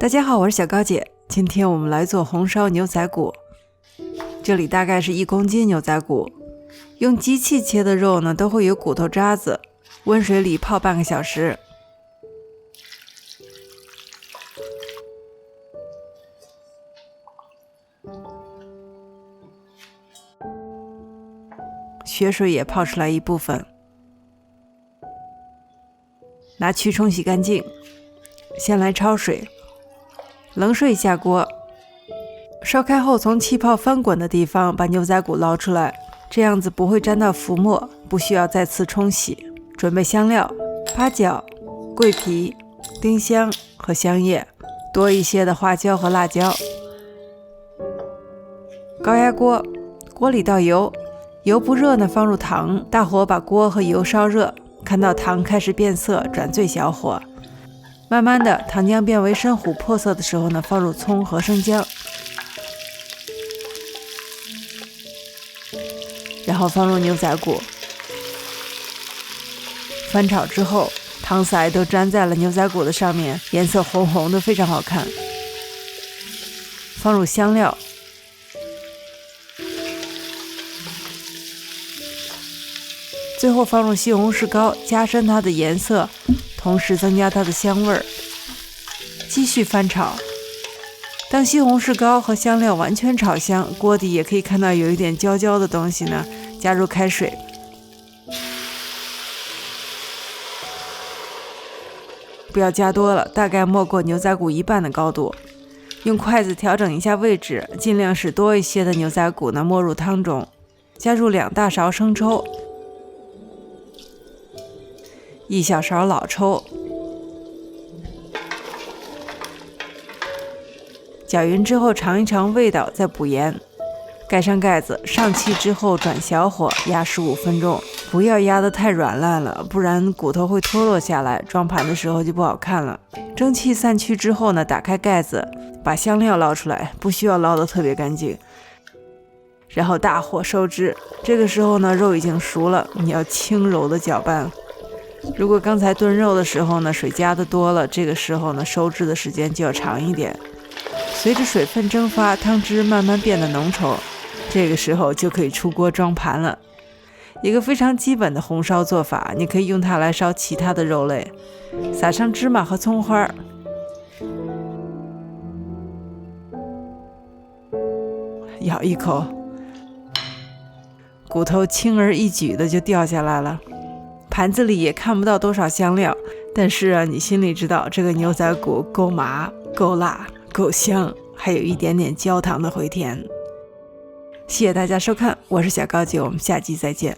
大家好，我是小高姐，今天我们来做红烧牛仔骨。这里大概是1公斤牛仔骨，用机器切的肉呢都会有骨头渣子，温水里泡半个小时。血水也泡出来一部分，拿去冲洗干净。先来焯水，冷水下锅，烧开后从气泡翻滚的地方把牛仔骨捞出来，这样子不会沾到浮沫，不需要再次冲洗。准备香料：八角、桂皮、丁香和香叶，多一些的花椒和辣椒。高压锅，锅里倒油，油不热呢放入糖，大火把锅和油烧热，看到糖开始变色，转最小火。慢慢的，糖浆变为深琥珀色的时候呢，放入葱和生姜，然后放入牛仔骨，翻炒之后，糖色都粘在了牛仔骨的上面，颜色红红的，非常好看。放入香料，最后放入西红柿膏，加深它的颜色，同时增加它的香味儿。继续翻炒，当西红柿膏和香料完全炒香，锅底也可以看到有一点焦焦的东西呢，加入开水，不要加多了，大概没过牛仔骨一半的高度。用筷子调整一下位置，尽量使多一些的牛仔骨呢没入汤中。加入2大勺生抽，1小勺老抽，搅匀之后尝一尝味道，再补盐。盖上盖子，上气之后转小火压15分钟，不要压得太软烂了，不然骨头会脱落下来，装盘的时候就不好看了。蒸汽散去之后呢，打开盖子，把香料捞出来，不需要捞得特别干净，然后大火收汁。这个时候呢，肉已经熟了，你要轻柔的搅拌。如果刚才炖肉的时候呢，水加的多了，这个时候呢，收汁的时间就要长一点。随着水分蒸发，汤汁慢慢变得浓稠，这个时候就可以出锅装盘了。一个非常基本的红烧做法，你可以用它来烧其他的肉类。撒上芝麻和葱花，咬一口，骨头轻而易举的就掉下来了。盘子里也看不到多少香料，但是啊，你心里知道这个牛仔骨够麻、够辣、够香，还有一点点焦糖的回甜。谢谢大家收看，我是小高姐，我们下期再见。